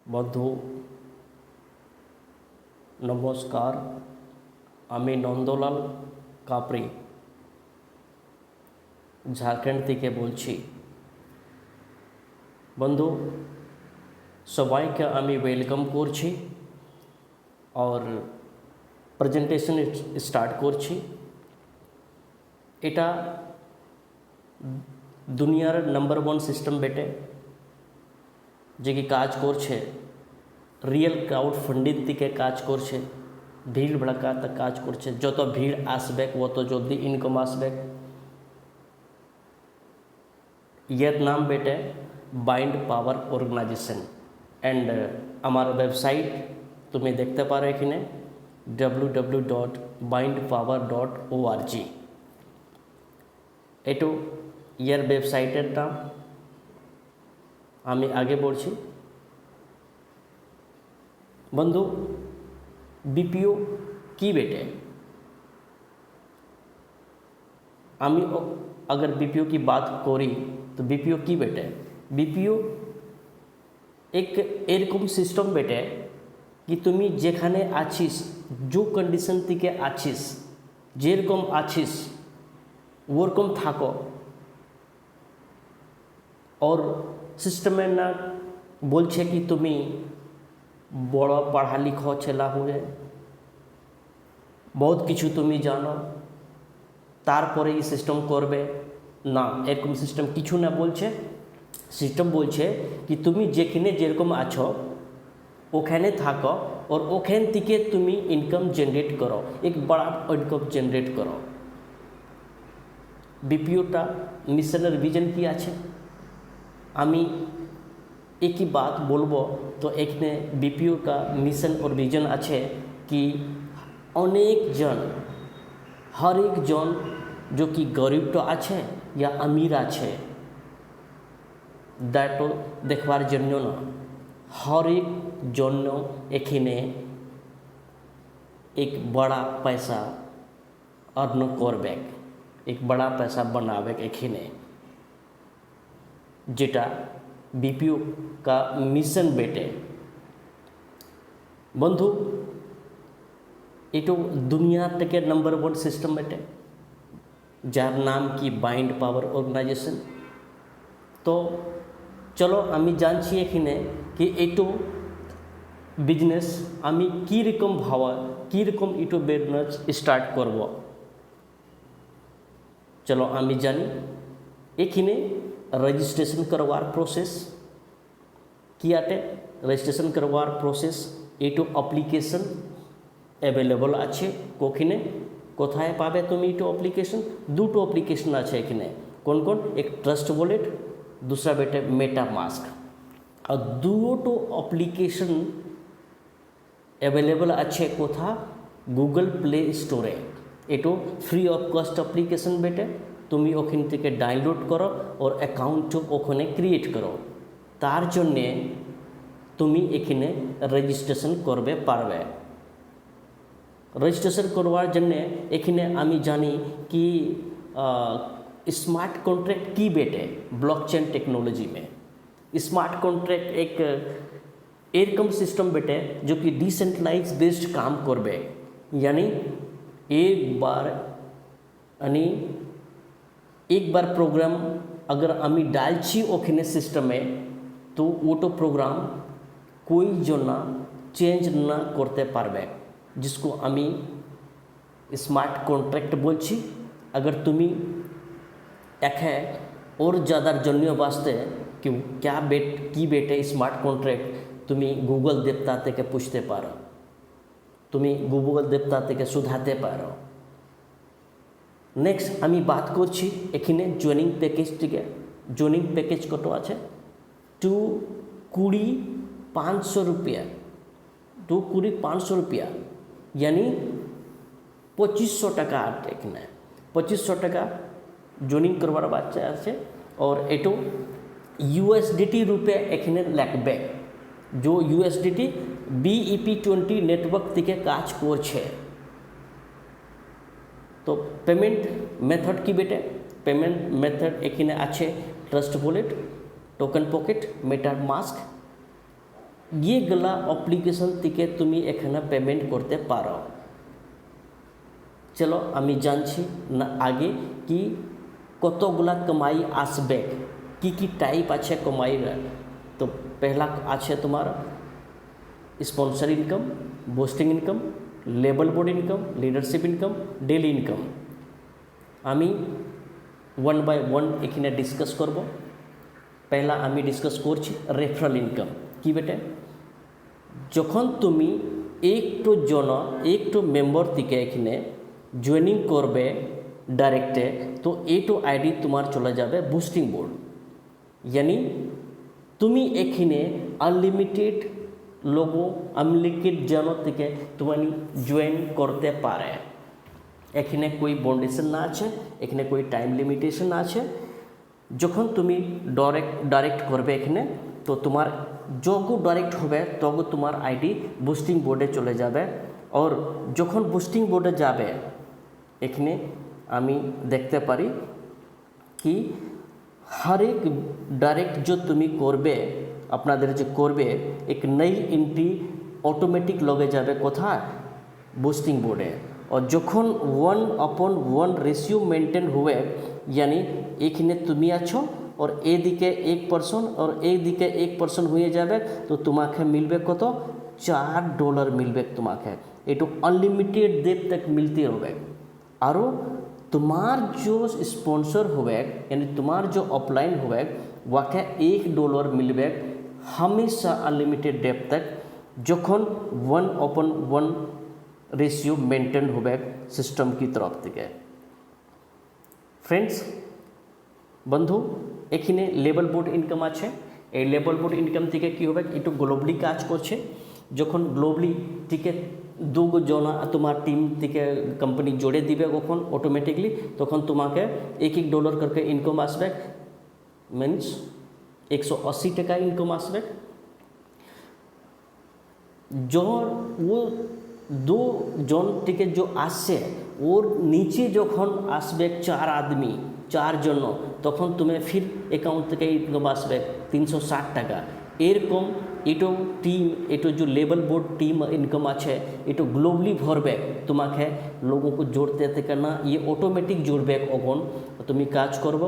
বন্ধু নমস্কার। আমি নন্দলাল কাপড়ি ঝাড়খণ্ড থেকে বলছি। বন্ধু সবাইকে আমি ওয়েলকাম করছি और প্রেজেন্টেশন স্টার্ট করছি। এটা দুনিয়ার নাম্বার ওয়ান সিস্টেম বেটে যে কি কাজ করছে রিয়েল ক্রাউড ফান্ডিং থেকে কাজ করছে, ভিড় ভড়কাতে কাজ করছে। যত ভিড় আসবে তত জলদি ইনকাম আসবে। এর নাম বেটে বাইন্ড পাওয়ার অর্গানাইজেশন অ্যান্ড আমার ওয়েবসাইট তুমি দেখতে পারো এখানে www.bindpower.org। এটু এর ওয়েবসাইটের নাম। আমি আগে বলছি बंधु बीपीओ की बेटे आमी अगर बीपीओ की बात करी तो बीपीओ की बेटे बीपीओ एक एरकम सिस्टम बेटे कि तुमी जेखाने आछिस जो कंडिशन थेके आछिस जेरकम आछिस ओरकम थाको और सिस्टमे ना बोलछे कि तुमी बड़ा पढ़ा लिखा छेला हुए बहुत किछु तुमी जानो तारपरे ये सिस्टम करबे ना, एरकम सिस्टम किछु ना बोलछे। सिस्टम बोलछे कि तुमी जेखाने जेरकम आछो ओखाने थाको और ओखान थेके तुमी इनकम जनरेट करो, एक बड़ा इनकम जनरेट करो। बीपीओटा मिशनर विजन की आछे आमी एक ही बात बोलबो तो एक ने बीपीओ का मिशन और विजन अच्छे कि अनेक जन हर एक जन जो कि गरीब तो आछे या अमीर आछे दायित्व देखवार जन्य ना हर एक जन्य एखिने एक बड़ा पैसा अर्न करबे, एक बड़ा पैसा बनाबे एखिने जेटा बीपीओ का मिशन बेटे। बंधु एटो दुनिया टेके नम्बर वन सिस्टम बेटे जार नाम की बाइंड पावर ऑर्गेनाइजेशन। तो चलो आमी जानछि एखिने कि एटो बिजनेस आमी की रकम भावा की रकम एटो बिजनेस स्टार्ट करब। चलो आमी जानी एखिने रजिस्ट्रेशन करवार प्रोसेस कि आटे रजिस्ट्रेशन करवार प्रोसेस एटो एप्लीकेशन अवेलेबल आछे कोखिने कोथाय पाबे तुमी एटो एप्लीकेशन दुटो एप्लीकेशन आछे एखाने कोन कोन एक ट्रस्ट वॉलेट दूसरा बेटे मेटामास्क और दुटो एप्लीकेशन अवेलेबल आछे कोथा गूगल प्ले स्टोरे। एटो फ्री ऑफ कॉस्ट एप्लीकेशन बेटे तुमी ओखान थेके डाउनलोड करो और अकाउंट ओखाने क्रिएट करो। तार जन्य तुमी एखाने रेजिस्ट्रेशन करबे पारबे। रेजिस्ट्रेशन करवार जन्य एखाने आमी जानी कि स्मार्ट कॉन्ट्रैक्ट की बेटे ब्लॉकचेन टेक्नोलॉजी में स्मार्ट कॉन्ट्रैक्ट एक एरकम सिस्टम बेटे जो कि डिसेंट्रलाइज बेस्ड काम करबे। यानी एक बार प्रोग्राम अगर आमी डालछी ओखाने सिस्टमे तो ओटो प्रोग्राम कोई जना चेंज ना करते पारबे, जिसको आमी स्मार्ट कॉन्ट्रैक्ट बोलछी। अगर तुमी एखे और ज़्यादा जन्य वास्ते कि क्या की बेटे स्मार्ट कॉन्ट्रैक्ट तुमी गूगल देवता थेके पूछते पारो, तुमी गूगल देवता थेके सुधाते पारो। नेक्स्ट आमी बात करছি এখানে জয়েনিং প্যাকেজ থেকে। জয়েনিং প্যাকেজ কত আছে 2,20,500 रुपया 2,20,500 रुपया यानी 2500 টাকা এখানে 2500 টাকা জয়েনিং করবার বাচ্চা আছে। और एटो यूएसडीटी रूपे এখানে লাগবে जो यूएसडीटी BEP20 नेटवर्क থেকে কাজ করছে। तो पेमेंट मेथड की बेटे पेमेंट मेथड एखाने आछे Trust Wallet Token Pocket MetaMask येगला অ্যাপ্লিকেশন থেকে তুমি এখানে পেমেন্ট করতে পারো। চলো আমি জানছি না আগে কি কতগুলা কমাই আসবে, কি টাইপ আছে কমাইর। তো पहला আছে তোমার sponsor income, boosting income, label board income, leadership income, daily income. আমি ওয়ান বাই ওয়ান এখানে ডিসকাস করব। पहला আমি ডিসকাস করছি রেফারেল ইনকাম কি বেটে, যখন তুমি একটু মেম্বার থেকে এখানে জয়েনিং করবে ডাইরেক্টে, তো এইটো আইডি তোমার চলে যাবে বুস্টিং বোর্ড। यानी তুমি এখানে আনলিমিটেড লোগো আনলিমিটেড জন থেকে তুমি জয়েন করতে পারে। এখানে কোই বাউন্ডেশন না আছে, এখানে কোই টাইম লিমিটেশন না আছে। যখন তুমি ডাইরেক্ট করবে এখানে, তো তোমার যগো ডাইরেক্ট হবে তগো তোমার আইডি বুস্টিং বোর্ডে চলে যাবে। और যখন বুস্টিং বোর্ডে যাবে এখানে আমি দেখতে পারি কি हर एक डायरेक्ट जो तुम्हें करबे আপনাদের যে করবে एक नई एंट्री ऑटोमेटिक लगे जाबे कोथाय बुस्टिंग बोर्डे। और যখন 1/1 रेशियो मेंटेन हुए, यानी এখানে তুমি আছো और ए दिके 1% और ए दिके 1% हुए जाबे, तो तुम्हें मिलबे कत $4 मिलबे। तुम्हें एटू अनलिमिटेड देर तक मिलती रहे। और तुम्हार जो स्पॉन्सर हुए यानी तुम्हार जो अपलाइन हुए वाके $1 मिलबे हमेशा अनलिमिटेड डेप तक, जखन 1/1 रेशियो मेंटेन हुए सिस्टम की तरफ থেকে। फ्रेंड्स बंधु এখানে লেবেল বোর্ড ইনকাম আছে। এই লেবেল বোর্ড ইনকাম থেকে কী হবে, একটু গ্লোবালি কাজ করছে। যখন গ্লোবালি থেকে দুগো জনা তোমার টিম থেকে কোম্পানি জোড়ে দিবে কখন অটোমেটিকলি, তখন তোমাকে $1 करके इनकम আসবে, मीन्स 180 টাকা इनकम আসবে। जो वो दो जन থেকে जो আসছে ওর নিচে যখন আসবে 4 आदमी 4 জন, তখন তুমি ফির অ্যাকাউন্ট থেকে ইনকাম আসবে 360 টাকা। এরকম এটো টিম এটো जो लेवल बोर्ड टीम इनकम আছে এটো গ্লোবালি ভরবে। তোমাকে লোগোকে जोड़ते থেকে না, ये ऑटोमेटिक जोड़বে। কখন তুমি কাজ করব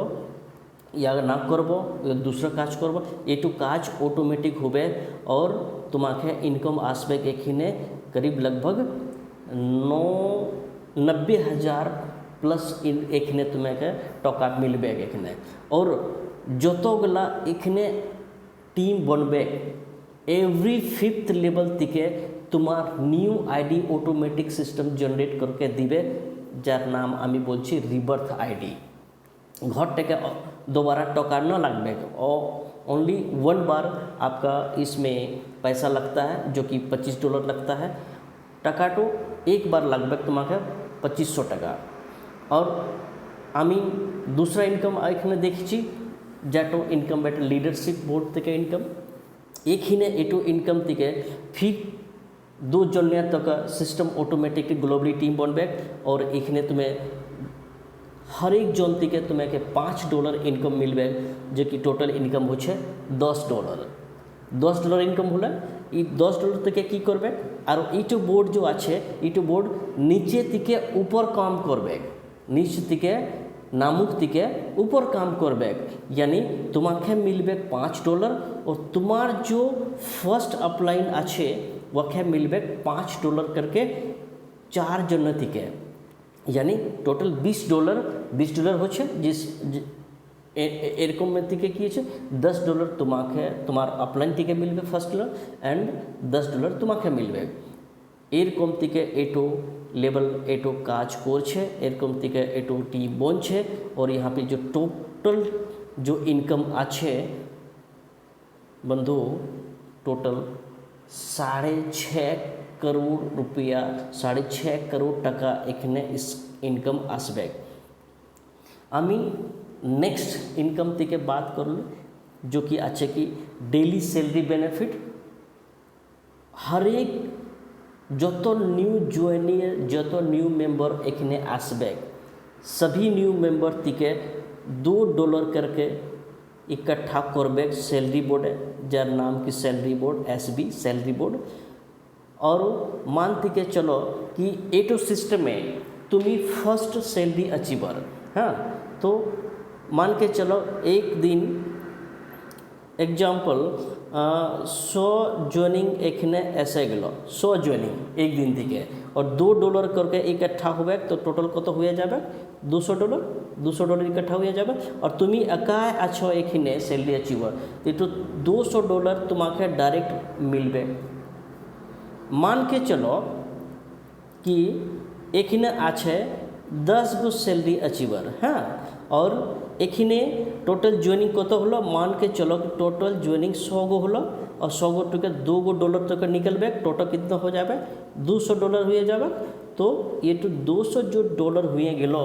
या ना करब दूसरा काज करब, एटू काज ऑटोमेटिक होबे। और तुम्हें इनकम आसबे एखने करीब लगभग 90,000 प्लस एखने तुम्हें टका मिलबे एखने। और जतगुला एखने टीम बनबे एवरी 5th लेवल दिके तुम्हार new ID automatic system generate करके दिबे, जार नाम आमी बोलছি रिबर्थ आईडी। घर टेके दोबारा टका न लगबे, और ओनली 1 बार आपका इसमें पैसा लगता है जो कि $25 लगता है। टका तो एक बार लगभग तुम्हें 2500 টাকা। और आमी दूसरा इनकम एखने देखी जेटो इनकम बेटे लिडरशिप बोर्ड থেকে इनकम एखने एटो इनकम থেকে फिर 2 জনের টাকা सिस्टम ऑटोमेटिकली ग्लोबली टीम बनबे। और एखने तुम्हें हर एक जन থেকে तुम्हें $5 इनकम मिलबे, जो कि टोटल इनकम होच्छे $10 इनकम होले। ये $10 থেকে কি করবে, আর এইটো বোর্ড जो আছে এইটো বোর্ড নিচে থেকে ऊपर काम করবে, নিচ থেকে नामुक থেকে ऊपर काम করবে। यानी तुम्हें मिलबे $5 और तुम्हार जो फर्स्ट अपलाइन আছে ওকে मिलबे $5 करके 4 जन থেকে। यानी टोटल $20 होच्छे। जिस एरकम में থেকে কি আছে $10 তোমাকে তোমার আপলাইন থেকে মিলবে ফার্স্ট ডলার, एंड $10 তোমাকে মিলবে। এরকম থেকে এটো लेवल एटो काज করছে, এরকম থেকে এটো টিম বনছে। और यहाँ पे जो टोटल जो इनकम আছে बंधु टोटल 6.5 करोड़ रुपया 6.5 करोड़ টাকা এখানে इनकम আসবে। আমি नेक्स्ट इनकम থেকে बात করলে जो कि আছে कि डेली सैलरी बेनिफिट। हर एक যত নিউ জয়েনিয়ে যত নিউ মেম্বার এখানে আসবে, सभी न्यू मेंबर থেকে $2 करके इकट्ठा करबे सैलरी बोर्डे जार नाम की salary board SB salary board और मानती के चलो कि एटो सिस्टम में तुम्ही फर्स्ट सैलरी अचीवर हाँ तो मान के चलो एक दिन एग्जाम्पल 100 जॉइनिंग एखने ऐसे गलो 100 जॉइनिंग एक दिन दिखे और $2 करके इकट्ठा हुए तो टोटल कत हुए जाबे $200 इकट्ठा हुए जाबे और तुम्ही एकाय आछो एखने सैलरी अचीवर तो $200 तुम्हाके डायरेक्ट मिलबे। मान के चलो कि एखने आछे 10 गो सैलरी अचीवर हाँ और एखने टोटल जॉइनिंग कत हलो मान के चलो कि टोटल जॉइनिंग 100 गो हलो और 100 गो टके $2 तक निकलबे टोटल कितना हो जाबे $200 हुए जाबे। तो ये तो $200 जो डॉलर हुए गेलो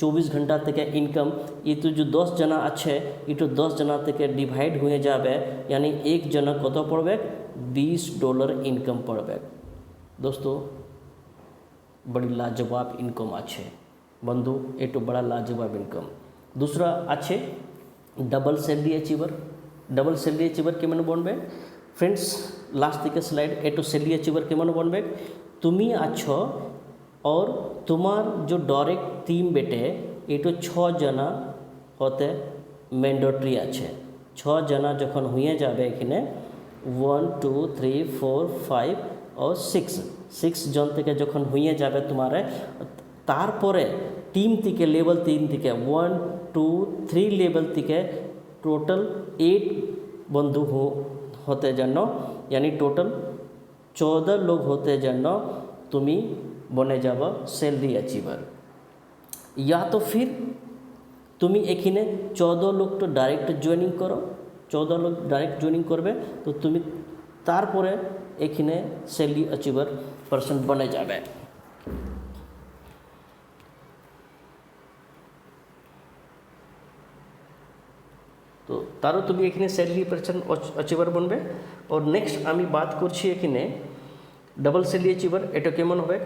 24 घंटा तक इनकम ये तो जो 10 जना अच्छे ये तो 10 जना तक डिवाइड हुए जाबे यानी एक जना कत पड़बे $20 इनकम पड़बे। दोस्तों बड़ी लाजवाब इनकम आछे बंधु ये तो बड़ा लाजवाब इनकम। दूसरा आछे डबल सैलरी अचीवर के मन बनबे फ्रेंड्स लास्ट दिके स्लाइड ए तो सैलरी अचीवर के मन बनबे तुम्ही आछो और तुम्हार जो डायरेक्ट टीम बेटे ये तो 6 जना होते मैंडेटरी आछे 6 जना जखन हुए जाबे एखने 1 2 3 4 5 और 6 जन থেকে যখন হয়ে যাবে তোমারে তারপরে টিম থেকে লেভেল 3 থেকে 1 2 3 লেভেল থেকে টোটাल 8 बंधु होते जानो यानी टोटल 14 लोग होते जानो तुम्ही बने जाबा सैलरी अचीवर या तो फिर तुम्ही एखने 14 लोग तो डायरेक्ट जॉइनिंग करो 14 लोग डायरेक्ट जॉइनिंग करबे तो तुम्ही तारपरे एखने सैलरी अचीवर पर्सन बने जाबे। तो तारो तुम्ही एखने सैलरी पर्सन अचीवर बनबे। और नेक्स्ट आमी बात करछि एखने डबल सैलरी अचीवर एटा केमन होबे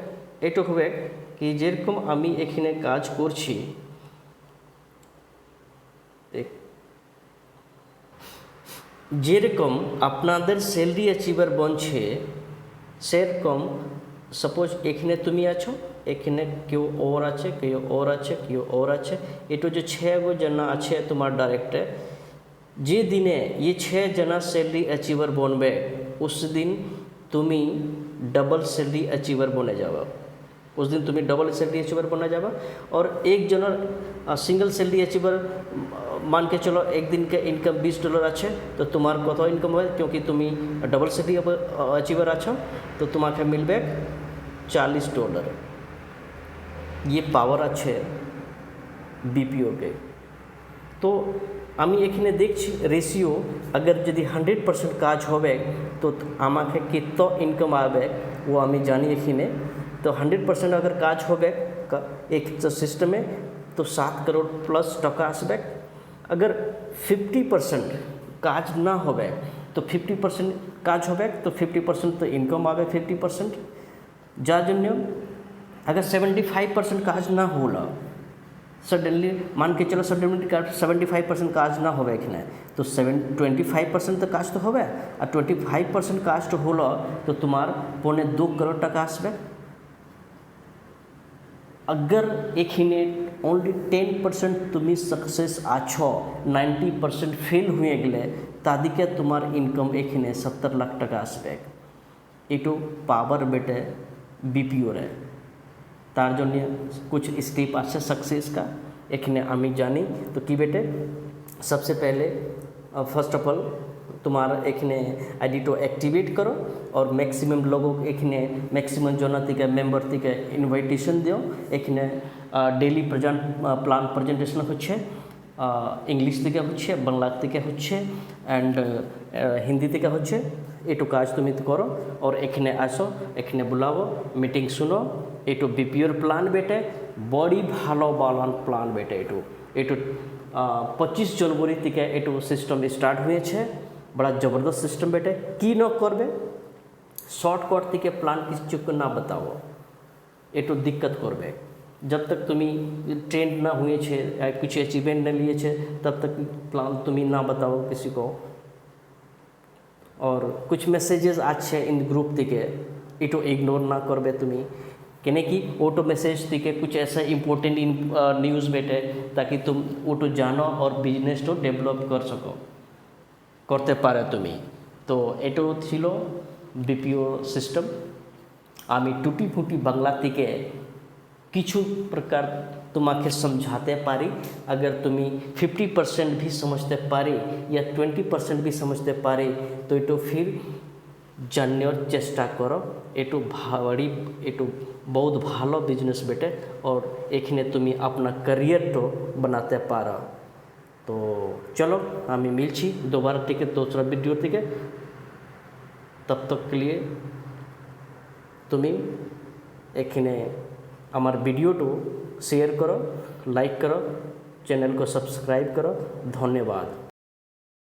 एटा होबे कि जेरकम आमी एखने काज करछि जेरकम आपनादेर सैलरी अचीवर बनछे सेरकम सपोज एखने तुम्ही आछो एखने केउ और आछे केउ और आछे केउ और आछे एटो जो 6 गो जना आछे तुम्हार डायरेक्टर जे दिने ये 6 जना सैलरी अचीवर बनबे उस दिन तुम्ही डबल सैलरी अचीवर बने जाबा उस दिन तुम्ही डबल सैलरी अचीवर बना जाबा। और एक जना सिंगल सैलरी अचीवर मान के चलो एक दिन के इनकम $20 आछे तो तुम्हार कत इनकम है क्योंकि तुम्ही डबल सैलरी अचीवर आछो तो तुम्हाके मिलबे $40। ये पावर आछे बीपीओ के। तो आमी एखने देखछि रेशियो अगर यदि 100% काज होबे तो आमाके कितो इनकम आबे वो आमी जानी एखने। तो 100% अगर काज होबे एक सिस्टम में तो 7 करोड़ प्लस टका आसबे। अगर 50% काज ना होबे तो 50% काज होबे तो 50% तो इनकम आबे 50% जार जन्य। अगर 75% काज ना होला सडनली मान के चलो सडनली 75% काज ना होबे एखने तो 25% तो काज तो होबे और 25% काज तो होला तो तुम्हार 2.25 करोड़ टका आसबे। अगर एखने ओनली 10% तुम्ही सक्सेस आछो 90% फेल हुए गेले तादिके तुम्हार इनकम एखने 70 लाख टका आसबे। एटो पावर बेटे बीपीओ रे तार जन्य कुछ स्टेप आछे सक्सेस का एखने आमी जानी। तो कि बेटे सबसे पहले फर्स्ट ऑफ ऑल तुम्हारा एखने आईडी तो एक्टिवेट करो और मैक्सिमम लोगों एखने मैक्सिमम जना तिके मेम्बर तिके इनविटेशन दियो। एखने डेली प्लान प्रेजेंटेशन होच्छे इंग्लिश दिके होच्छे बांगला दिके होच्छे एंड हिंदी दिके होच्छे एटू काज तुम करो और एखने आसो एखने बुलाओ मीटिंग सुनो एटू बीपीओर प्लान बेटे बड़ी भालो बालान प्लान बेटे एटू 25 जनवरी থেকে एटू सिस्टम स्टार्ट हुए छे। बड़ा जबरदस्त सिस्टम बेटे कि न करबे शॉर्टकट থেকে प्लान किसी ना बताओ एटू दिक्कत करबे जब तक तुम्ही ट्रेंड ना हुए छे या कुछ अचीवमेंट न लिए छे तब तक प्लान तुम्ही ना बताओ किसी को। और कुछ मैसेजेस आछे इन ग्रुप दिके इटो इग्नोर ना करबे तुम्ही, केने कि ओटो मैसेज दिके कुछ ऐसा इम्पोर्टेंट न्यूज़ बेटे ताकि तुम ओटो जानो और बिजनेस तो डेवलप कर सको करते पारे तुम्ही। तो एटो छिलो बीपीओ सिस्टम। आमी टूटी फूटी बांगला दिके किछु प्रकार तुम्हें समझाते पारी। अगर तुम्हें 50% भी समझते पारी या 20% भी समझते पारी तो एटो फिर जानने चेष्टा करो। एटो भारी एटो बहुत भालो बिजनेस बेटे और एखने तुम्हें अपना करियर तो बनाते पारो। तो चलो हमें मिलছি दोबारा टिके दूसरा वीडियो टिके। तब तक के लिए तुम्हें एखने আমার ভিডিওটো শেয়ার করো, লাইক করো, চ্যানেল को सब्सक्राइब करो। धन्यवाद।